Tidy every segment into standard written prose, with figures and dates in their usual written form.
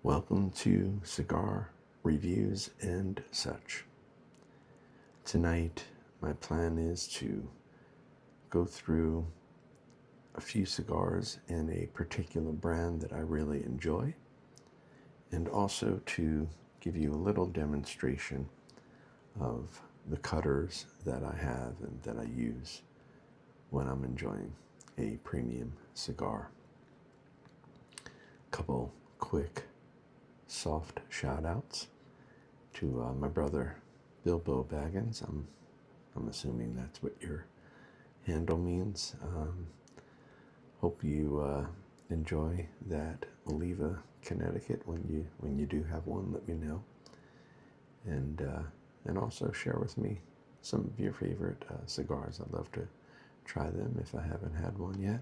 Welcome to Cigar Reviews and such. Tonight, my plan is to go through a few cigars in a particular brand that I really enjoy, and also to give you a little demonstration of the cutters that I have and that I use when I'm enjoying a premium cigar. Couple quick soft shout outs to my brother Bilbo Baggins. I'm assuming that's what your handle means. Hope you enjoy that Oliva, Connecticut. When you do have one, let me know, and also share with me some of your favorite cigars. I'd love to try them if I haven't had one yet.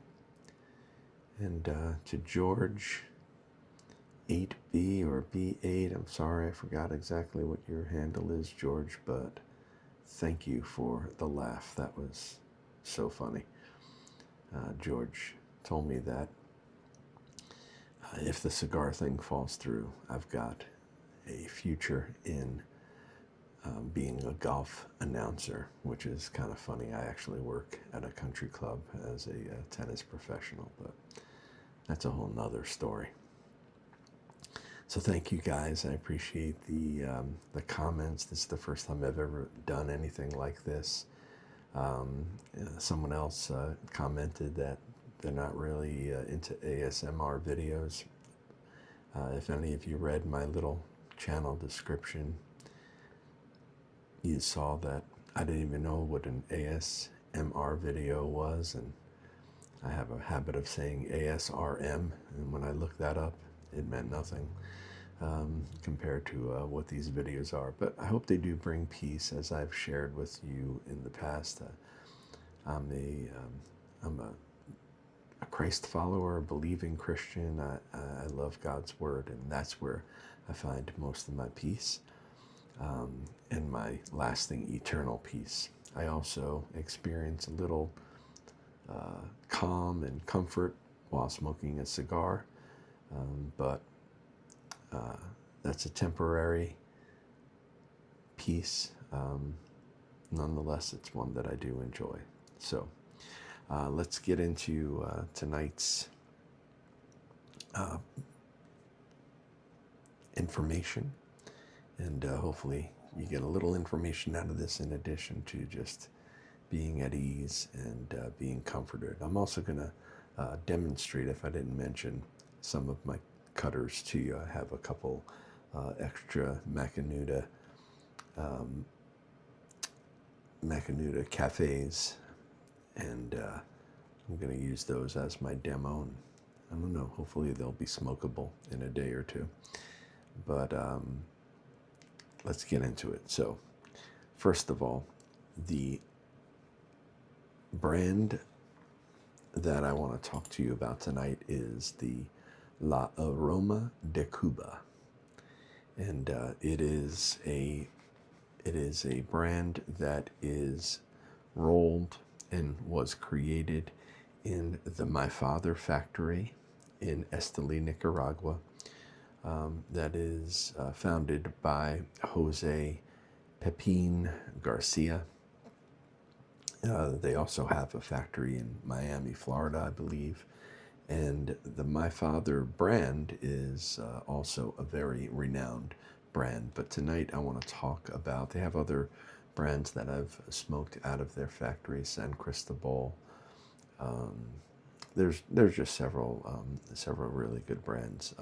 And to George 8B or B8, I'm sorry, I forgot exactly what your handle is, George, but thank you for the laugh. That was so funny. George told me that if the cigar thing falls through, I've got a future in being a golf announcer, which is kind of funny. I actually work at a country club as a tennis professional, but that's a whole nother story. So thank you guys. I appreciate the comments. This is the first time I've ever done anything like this. Someone else commented that they're not really into ASMR videos. If any of you read my little channel description, you saw that I didn't even know what an ASMR video was, and I have a habit of saying ASRM, and when I looked that up, it meant nothing compared to what these videos are. But I hope they do bring peace, as I've shared with you in the past. I'm a Christ follower, a believing Christian. I love God's word, and that's where I find most of my peace and my lasting eternal peace. I also experience a little calm and comfort while smoking a cigar, but that's a temporary peace. Nonetheless, it's one that I do enjoy. So let's get into tonight's information, and hopefully you get a little information out of this in addition to just being at ease and being comforted. I'm also going to demonstrate, if I didn't mention, some of my cutters to you. I have a couple extra Macanuda cafes, and I'm going to use those as my demo. And I don't know, hopefully they'll be smokable in a day or two. But let's get into it. So, first of all, the brand that I want to talk to you about tonight is the La Aroma de Cuba, and it is a brand that is rolled and was created in the My Father factory in Esteli, Nicaragua. That is founded by Jose Pepin Garcia. They also have a factory in Miami, Florida, I believe. And the My Father brand is also a very renowned brand. But tonight I want to talk about, they have other brands that I've smoked out of their factory, San Cristobal. There's just several really good brands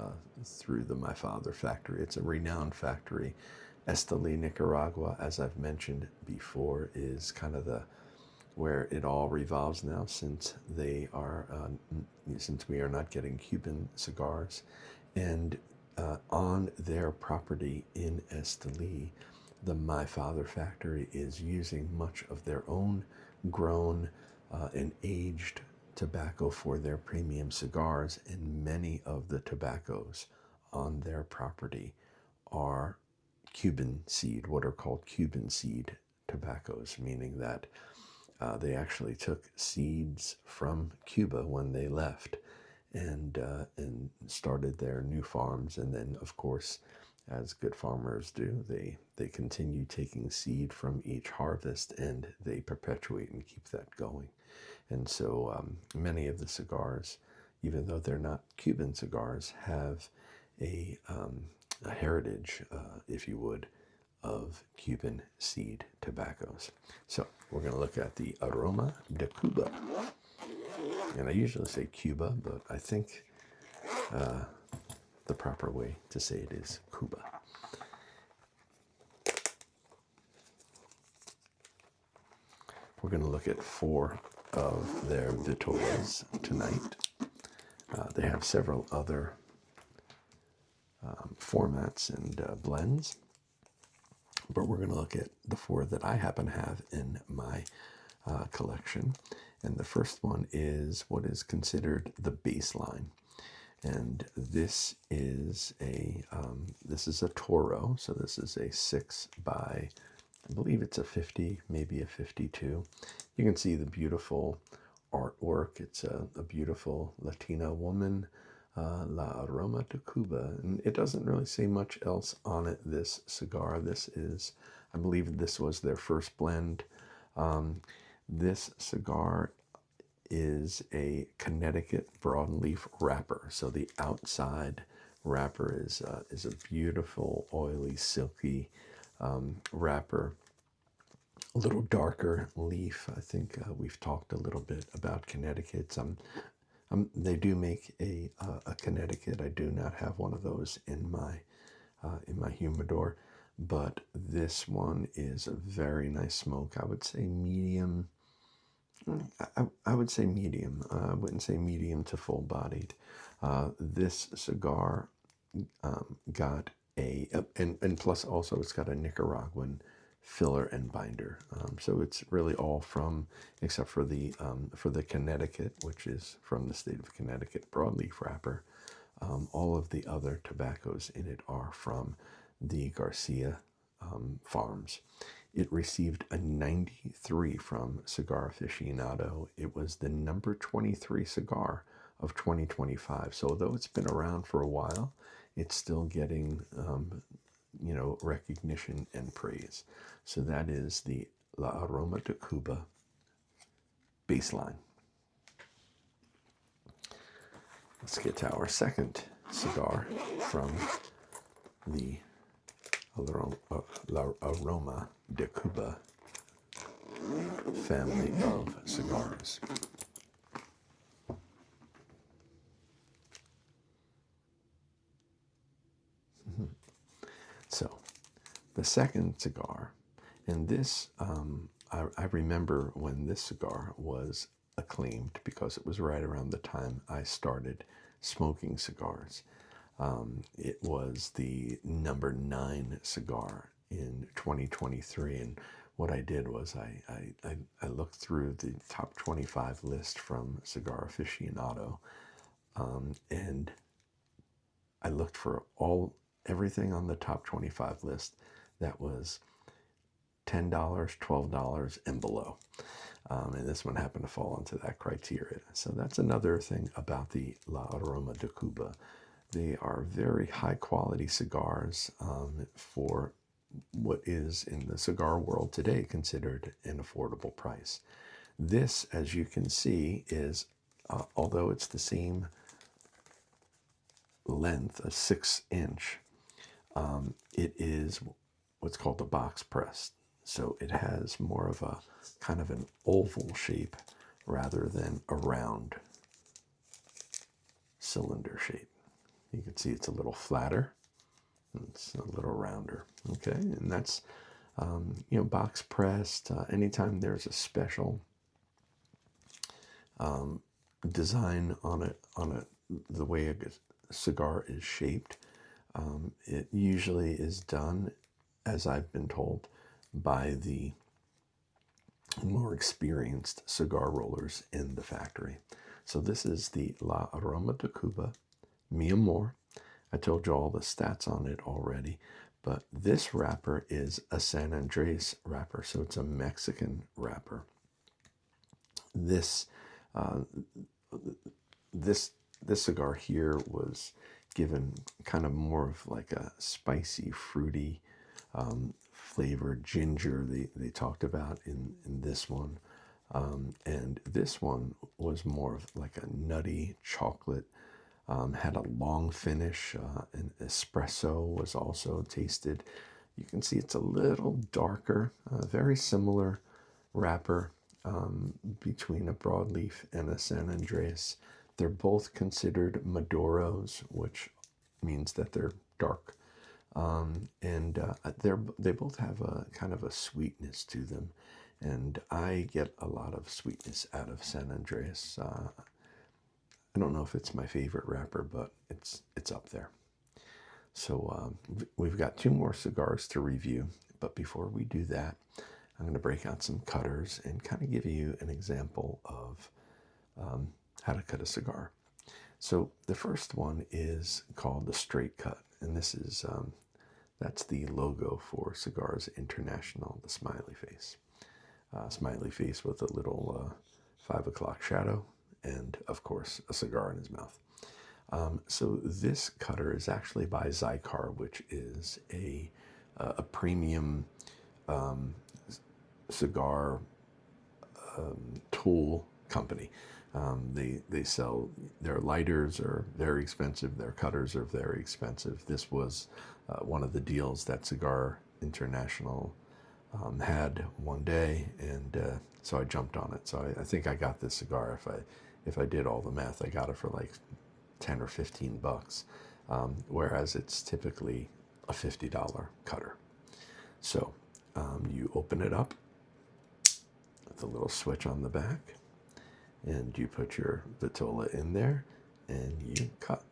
through the My Father factory. It's a renowned factory. Esteli, Nicaragua, as I've mentioned before, is kind of where it all revolves now, since we are not getting Cuban cigars, and on their property in Esteli, the My Father factory is using much of their own grown and aged tobacco for their premium cigars, and many of the tobaccos on their property are Cuban seed, what are called Cuban seed tobaccos, meaning that they actually took seeds from Cuba when they left and started their new farms. And then, of course, as good farmers do, they continue taking seed from each harvest, and they perpetuate and keep that going. And so many of the cigars, even though they're not Cuban cigars, have a heritage, if you would, of Cuban seed tobaccos. So we're going to look at the Aroma de Cuba. And I usually say Cuba, but I think the proper way to say it is Cuba. We're going to look at 4 of their vitolas tonight. They have several other formats and blends, but we're going to look at the 4 that I happen to have in my collection. And the first one is what is considered the baseline. And this is a Toro, so this is a 6 by, I believe it's a 50, maybe a 52. You can see the beautiful artwork. It's a beautiful Latina woman, La Aroma de Cuba. And it doesn't really say much else on it, this cigar. This is, I believe this was their first blend. This cigar is a Connecticut broadleaf wrapper. So the outside wrapper is a beautiful, oily, silky wrapper. A little darker leaf. I think we've talked a little bit about Connecticut. They do make a Connecticut. I do not have one of those in my humidor, but this one is a very nice smoke. I would say medium. I would say medium. I wouldn't say medium to full bodied. This cigar got and plus also it's got a Nicaraguan filler and binder. So it's really all from, except for the Connecticut, which is from the state of Connecticut broadleaf wrapper. All of the other tobaccos in it are from the Garcia farms. It received a 93 from Cigar Aficionado. It was the number 23 cigar of 2025. So although it's been around for a while, it's still getting recognition and praise. So that is the La Aroma de Cuba baseline. Let's get to our second cigar from the La Aroma de Cuba family of cigars. So, the second cigar, and this, I remember when this cigar was acclaimed because it was right around the time I started smoking cigars. It was the number 9 cigar in 2023, and what I did was I looked through the top 25 list from Cigar Aficionado, and I looked for everything on the top 25 list that was $10, $12, and below. And this one happened to fall into that criteria. So that's another thing about the La Aroma de Cuba. They are very high quality cigars for what is in the cigar world today considered an affordable price. This, as you can see, is, although it's the same length, a 6-inch, it is what's called a box press. So it has more of a kind of an oval shape rather than a round cylinder shape. You can see it's a little flatter. It's a little rounder. Okay, and that's box pressed. Anytime there's a special design on the way a cigar is shaped, it usually is done, as I've been told, by the more experienced cigar rollers in the factory. So this is the La Aroma de Cuba, Mi Amor. I told you all the stats on it already, but this wrapper is a San Andres wrapper, so it's a Mexican wrapper. This this cigar here was given kind of more of like a spicy, fruity flavor, ginger they talked about in this one. And this one was more of like a nutty chocolate, had a long finish, and espresso was also tasted. You can see it's a little darker, very similar wrapper between a broadleaf and a San Andreas. They're both considered Maduros, which means that they're dark. And they both have a kind of a sweetness to them. And I get a lot of sweetness out of San Andreas. I don't know if it's my favorite wrapper, but it's up there. So we've got 2 more cigars to review. But before we do that, I'm going to break out some cutters and kind of give you an example of how to cut a cigar. So the first one is called the straight cut, and this is that's the logo for Cigars International, the smiley face. Smiley face with a little 5 o'clock shadow, and of course a cigar in his mouth. So this cutter is actually by Cigar, which is a premium cigar tool company. They sell, their lighters are very expensive, their cutters are very expensive. This was one of the deals that Cigar International had one day, and so I jumped on it. So I think I got this cigar, if I did all the math, I got it for like 10 or 15 bucks, whereas it's typically a $50 cutter. So you open it up with a little switch on the back, and you put your vitola in there, and you cut.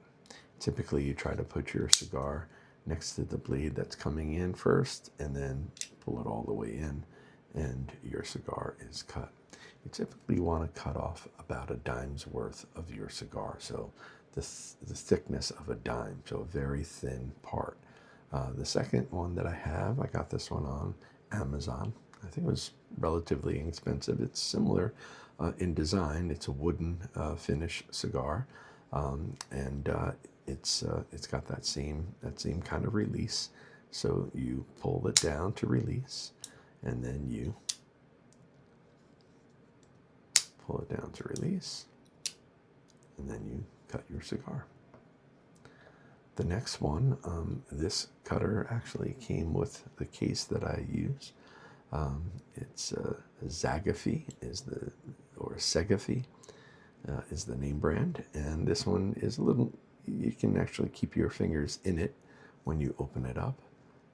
Typically, you try to put your cigar next to the blade that's coming in first, and then pull it all the way in, and your cigar is cut. You typically want to cut off about a dime's worth of your cigar, so the thickness of a dime, so a very thin part. The second one that I got this one on Amazon. I think it was relatively inexpensive. It's similar in design. It's a wooden finish cigar, and it's got that same kind of release. So you pull it down to release, and then you pull it down to release, and then you cut your cigar. The next one, this cutter actually came with the case that I use. It's Zagafi or Segafi is the name brand, and this one is a little. You can actually keep your fingers in it when you open it up,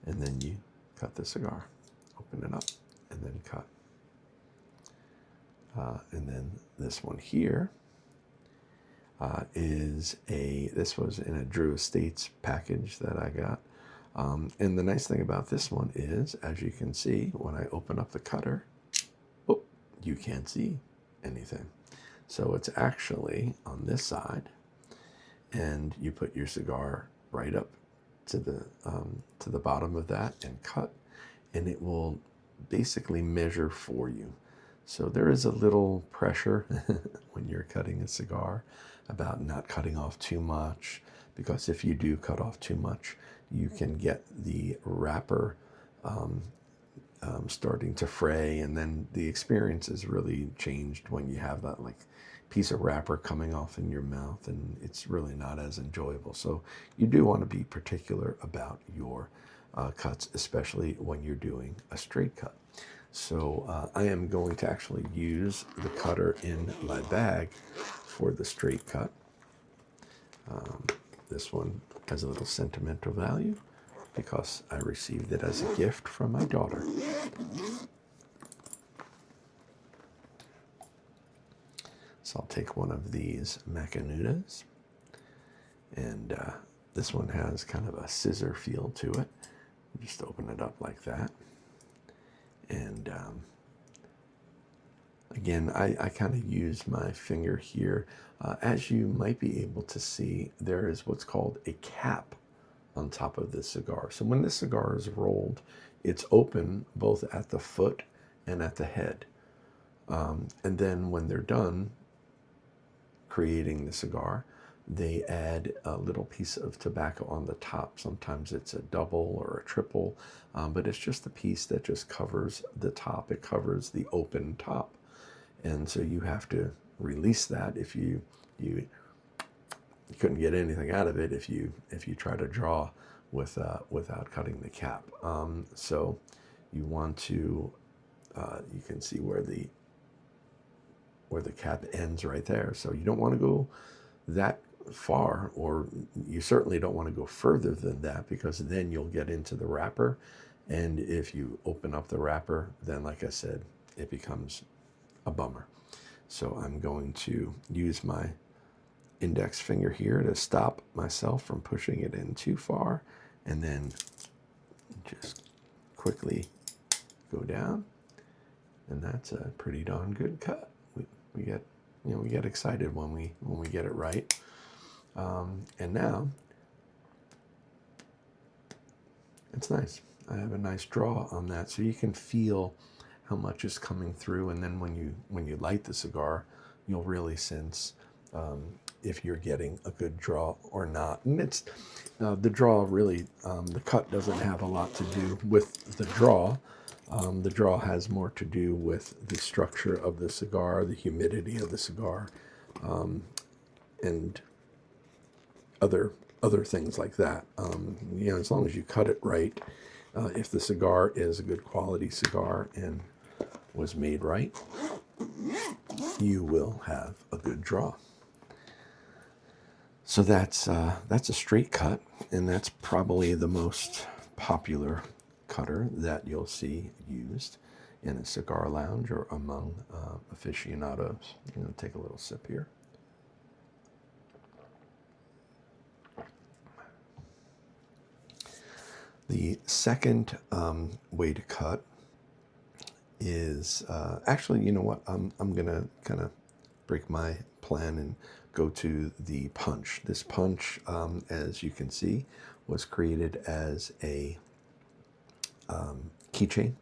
and then you cut the cigar. Open it up and then cut. And then this one here this was in a Drew Estates package that I got. And the nice thing about this one is, as you can see, when I open up the cutter, you can't see anything. So it's actually on this side, and you put your cigar right up to the bottom of that and cut, and it will basically measure for you. So there is a little pressure when you're cutting a cigar about not cutting off too much, because if you do cut off too much, you can get the wrapper starting to fray, and then the experience is really changed when you have that like piece of wrapper coming off in your mouth, and it's really not as enjoyable. So you do want to be particular about your cuts, especially when you're doing a straight cut. So I am going to actually use the cutter in my bag for the straight cut. This one has a little sentimental value because I received it as a gift from my daughter. So I'll take one of these Macanudas, and this one has kind of a scissor feel to it. Just open it up like that. And again, I kind of use my finger here. As you might be able to see, there is what's called a cap on top of this cigar. So when this cigar is rolled, it's open both at the foot and at the head. And then when they're done creating the cigar, they add a little piece of tobacco on the top. Sometimes it's a double or a triple, but it's just a piece that just covers the top. It covers the open top. And so you have to release that if you couldn't get anything out of it if you try to draw without cutting the cap. So you want to, you can see where the cap ends right there. So you don't want to go that far, or you certainly don't want to go further than that, because then you'll get into the wrapper. And if you open up the wrapper, then like I said, it becomes a bummer. So I'm going to use my index finger here to stop myself from pushing it in too far, and then just quickly go down, and that's a pretty darn good cut. We get, we get excited when we get it right. And now it's nice. I have a nice draw on that, so you can feel how much is coming through, and then when you light the cigar, you'll really sense if you're getting a good draw or not. And it's the draw really, the cut doesn't have a lot to do with the draw. The draw has more to do with the structure of the cigar, the humidity of the cigar, and other things like that. As long as you cut it right, if the cigar is a good quality cigar and was made right, you will have a good draw. So that's a straight cut, and that's probably the most popular cutter that you'll see used in a cigar lounge or among aficionados. I'm going to take a little sip here. The second way to cut is actually, you know what? I'm going to kind of break my plan and go to the punch. This punch, as you can see, was created as a keychain,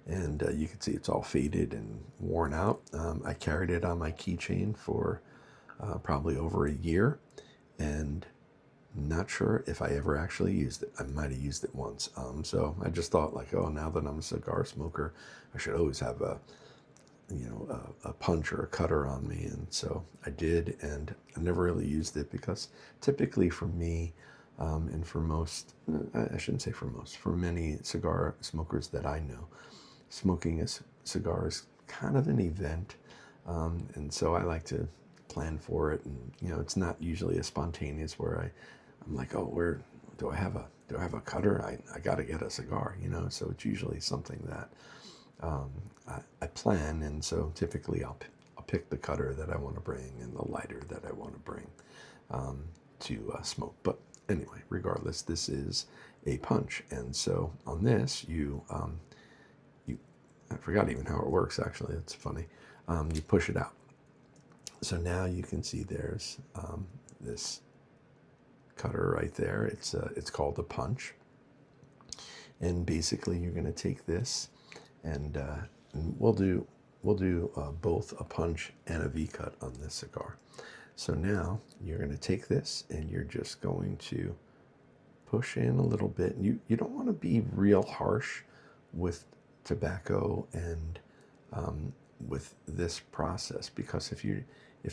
and you can see it's all faded and worn out. I carried it on my keychain for probably over a year, and not sure if I ever actually used it. I might have used it once. So I just thought, like, oh, now that I'm a cigar smoker, I should always have a punch or a cutter on me. And so I did, and I never really used it, because typically for me, and for most, I shouldn't say for most, for many cigar smokers that I know, smoking a cigar is kind of an event. And so I like to plan for it, and it's not usually a spontaneous where I'm like, oh, where do I have a cutter? I got to get a cigar, so it's usually something that I plan, and so typically I'll pick the cutter that I want to bring and the lighter that I want to bring to smoke. But anyway, regardless, this is a punch, and so on this, I forgot even how it works, actually. It's funny. You push it out. So now you can see there's this cutter right there. It's called a punch, and basically you're going to take this, and we'll do both a punch and a V-cut on this cigar. So now you're going to take this, and you're just going to push in a little bit. And you don't want to be real harsh with tobacco and with this process, because if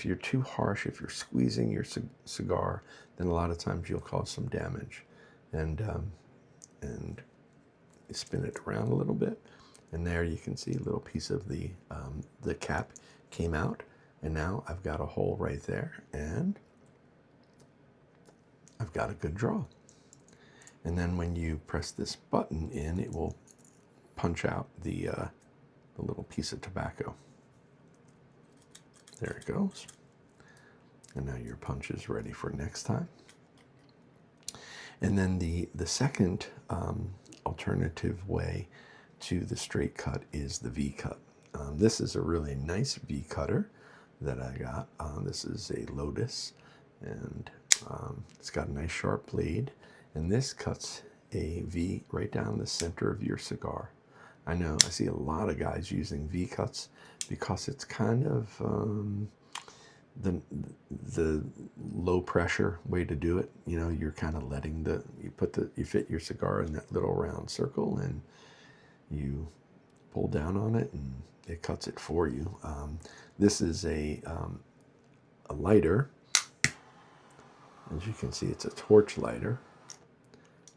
you're too harsh, if you're squeezing your cigar, then a lot of times you'll cause some damage. And you spin it around a little bit, and there you can see a little piece of the cap came out, and now I've got a hole right there, and I've got a good draw. And then when you press this button in, it will punch out the little piece of tobacco. There it goes. And now your punch is ready for next time. And then the second alternative way to the straight cut is the V-cut. This is a really nice V-cutter that I got. This is a Lotus, and it's got a nice sharp blade, and this cuts a V right down the center of your cigar. I know I see a lot of guys using V-cuts because it's kind of the low pressure way to do it. You know, you're kind of letting you fit your cigar in that little round circle, and you pull down on it, and it cuts it for you. This is a lighter. As you can see, it's a torch lighter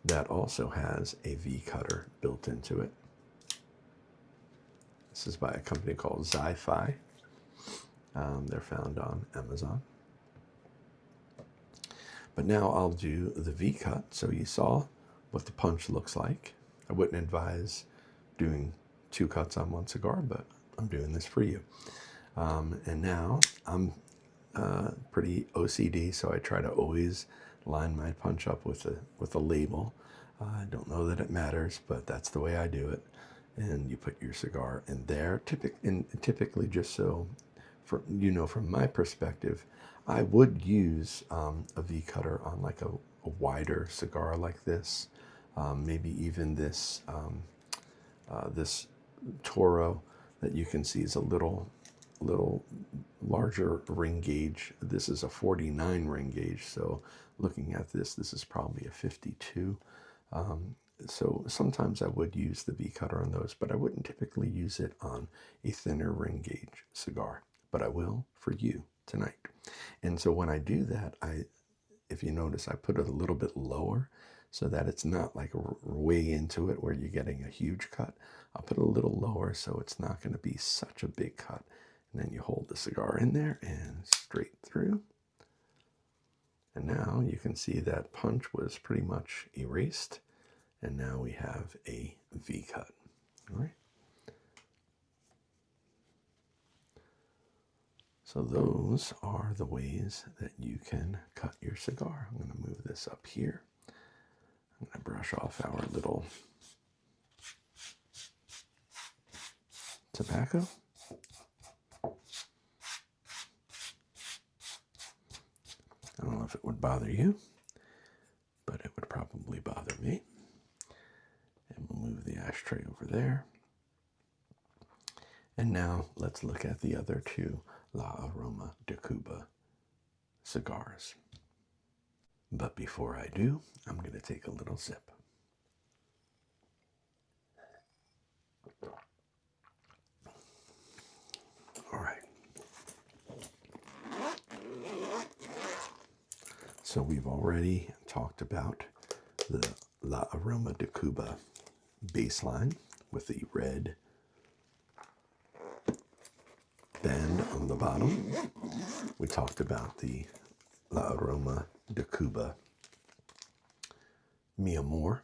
that also has a V cutter built into it. This is by a company called Zi-Fi. They're found on Amazon. But now I'll do the V-cut. So you saw what the punch looks like. I wouldn't advise doing 2 cuts on one cigar, but I'm doing this for you. And now I'm pretty OCD, so I try to always line my punch up with a label. I don't know that it matters, but that's the way I do it. And you put your cigar in there. Typically, just so from my perspective, I would use a V cutter on like a wider cigar like this. Maybe even this this Toro that you can see is a little larger ring gauge. This is a 49 ring gauge, so looking at this is probably a 52. So sometimes I would use the V cutter on those, but I wouldn't typically use it on a thinner ring gauge cigar. But I will for you tonight. And so when I do that, if you notice, I put it a little bit lower so that it's not like way into it where you're getting a huge cut. I'll put it a little lower so it's not going to be such a big cut. And then you hold the cigar in there and straight through. And now you can see that punch was pretty much erased. And now we have a V cut. All right. So those are the ways that you can cut your cigar. I'm going to move this up here. I'm going to brush off our little tobacco. I don't know if it would bother you, but it would probably bother me. And we'll move the ashtray over there. And now let's look at the other 2 La Aroma de Cuba cigars. But before I do, I'm going to take a little sip. All right. So we've already talked about the La Aroma de Cuba baseline with the red band on the bottom. We talked about the La Aroma de Cuba Mi Amor.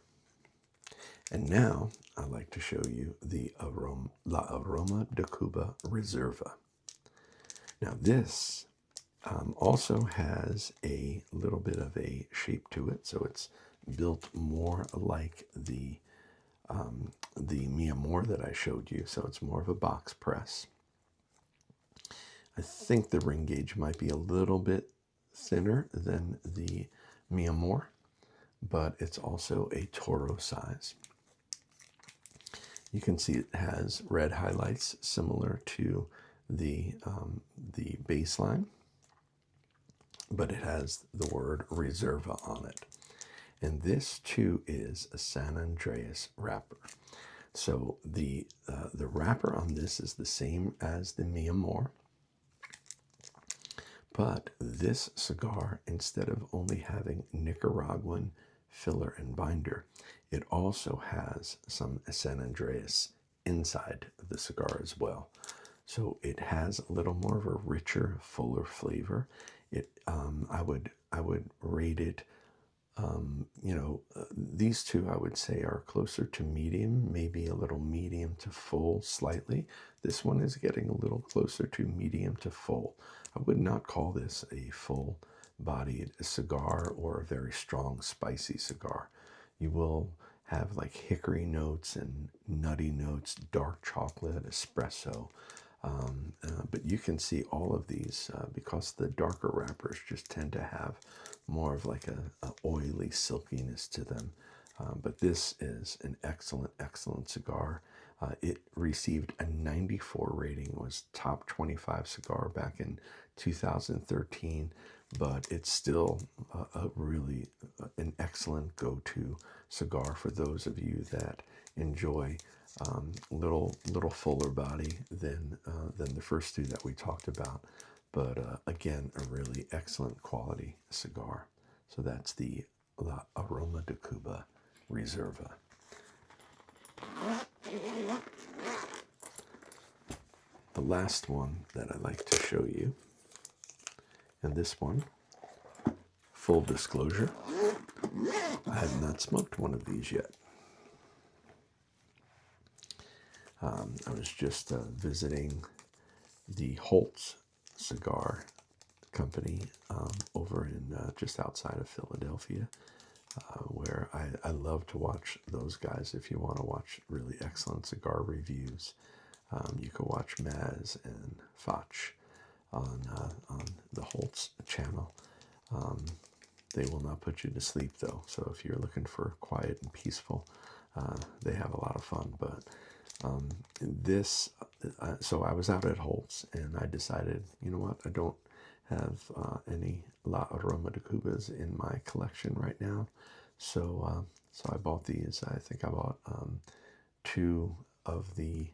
And now I'd like to show you the La Aroma de Cuba Reserva. Now this also has a little bit of a shape to it, so it's built more like the Mi Amor that I showed you, so it's more of a box press. I think the ring gauge might be a little bit thinner than the Mi Amor, but it's also a Toro size. You can see it has red highlights similar to the baseline, but it has the word Reserva on it. And this too is a San Andreas wrapper. So the wrapper on this is the same as the Mi Amor, but this cigar, instead of only having Nicaraguan filler and binder, it also has some San Andreas inside the cigar as well. So it has a little more of a richer, fuller flavor. I would rate it. These 2 I would say are closer to medium, maybe a little medium to full slightly. This one is getting a little closer to medium to full. I would not call this a full-bodied cigar or a very strong, spicy cigar. You will have like hickory notes and nutty notes, dark chocolate, espresso. But you can see all of these because the darker wrappers just tend to have more of like a oily silkiness to them. But this is an excellent, excellent cigar. It received a 94 rating, was top 25 cigar back in 2013, but it's still a really an excellent go-to cigar for those of you that enjoy little fuller body than the first two that we talked about. But again, a really excellent quality cigar. So that's the La Aroma de Cuba Reserva. The last one that I'd like to show you, and this one, full disclosure, I have not smoked one of these yet. I was just visiting the Holtz Cigar Company over in just outside of Philadelphia, where I love to watch those guys. If you want to watch really excellent cigar reviews, you can watch Maz and Foch on the Holtz channel. They will not put you to sleep, though. So if you're looking for quiet and peaceful, they have a lot of fun. But so I was out at Holtz, and I decided, you know what, I don't have any La Aroma de Cubas in my collection right now. So I bought these. I think I bought two of the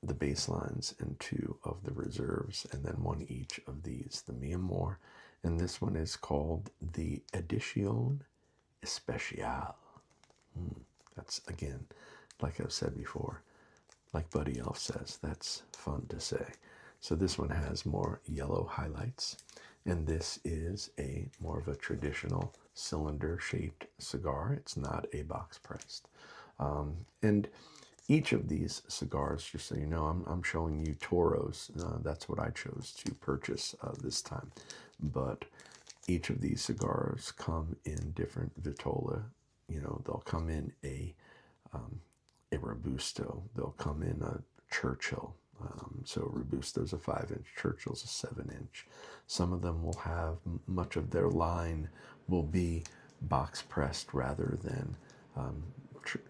baselines and two of the reserves, and then one each of these, the Amor. And this one is called the Edicion Especial. That's, again, like I've said before, like Buddy Elf says, that's fun to say. So this one has more yellow highlights, and this is a more of a traditional cylinder-shaped cigar. It's not a box pressed. And each of these cigars, just so you know, I'm showing you Toros. That's what I chose to purchase this time. But each of these cigars come in different vitola. You know, they'll come in a Robusto. They'll come in a Churchill. So Robusto's a 5-inch, Churchill's a 7-inch. Some of them will have, much of their line will be box pressed rather than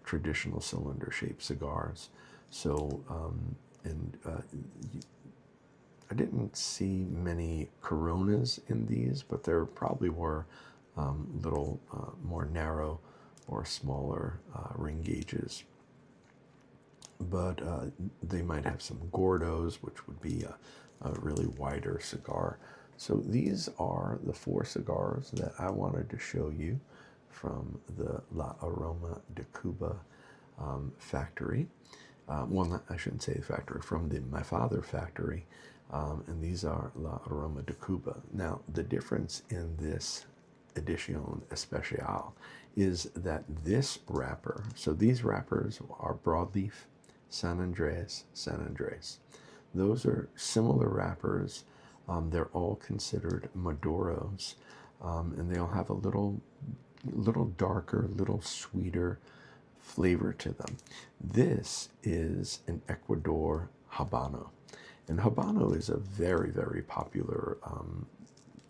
traditional cylinder-shaped cigars. So, I didn't see many Coronas in these, but there probably were little more narrow or smaller ring gauges. But they might have some Gordos, which would be a really wider cigar. So these are the 4 cigars that I wanted to show you from the La Aroma de Cuba factory. Well, I shouldn't say factory, from the My Father factory. And these are La Aroma de Cuba. Now, the difference in this Edicion Especial is that this wrapper, so these wrappers are broadleaf, San Andres, San Andres. Those are similar wrappers. They're all considered Maduros, and they all have a little darker, little sweeter flavor to them. This is an Ecuador Habano, and Habano is a very, very popular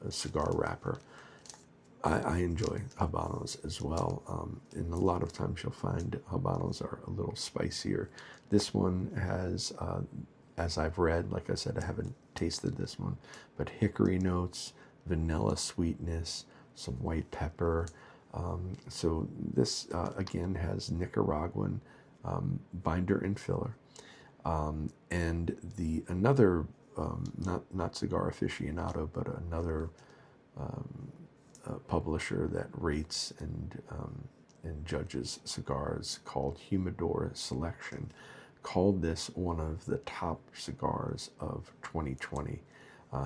cigar wrapper. I enjoy Habanos as well, and a lot of times you'll find Habanos are a little spicier. This one has, as I've read, like I said, I haven't tasted this one, but hickory notes, vanilla sweetness, some white pepper. So this, again, has Nicaraguan binder and filler. And another, not Cigar Aficionado, but another publisher that rates and judges cigars called Humidor Selection called this one of the top cigars of 2020.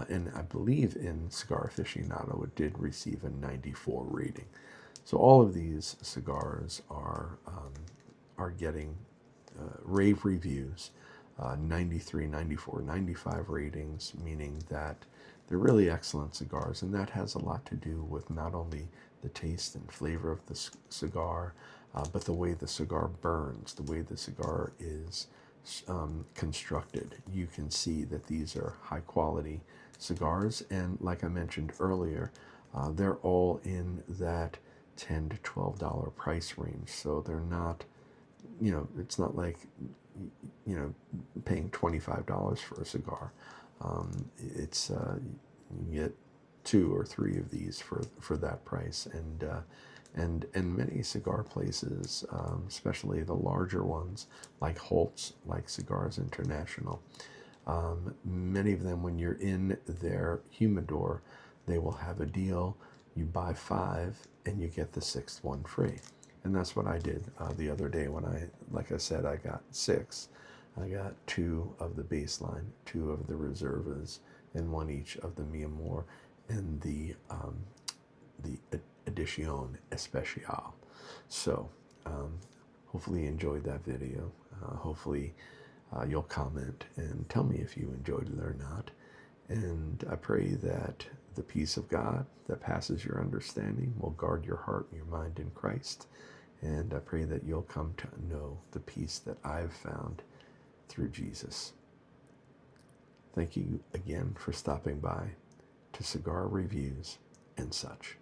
And I believe in Cigar Aficionado it did receive a 94 rating. So all of these cigars are getting rave reviews, 93, 94, 95 ratings, meaning that they're really excellent cigars, and that has a lot to do with not only the taste and flavor of the cigar, but the way the cigar burns, the way the cigar is constructed. You can see that these are high quality cigars, and like I mentioned earlier, they're all in that $10 to $12 price range, so they're not it's not like, paying $25 for a cigar. It's you get 2 or 3 of these for that price, and many cigar places, especially the larger ones like Holtz, like Cigars International, many of them, when you're in their humidor, they will have a deal. You buy 5 and you get the 6th one free. And that's what I did the other day when like I said, I got 6. I got 2 of the baseline, 2 of the Reservas, and 1 each of the Amor and the Edicion Especial. So hopefully you enjoyed that video. Hopefully you'll comment and tell me if you enjoyed it or not. And I pray that the peace of God that passes your understanding will guard your heart and your mind in Christ. And I pray that you'll come to know the peace that I've found through Jesus. Thank you again for stopping by to Cigar Reviews and such.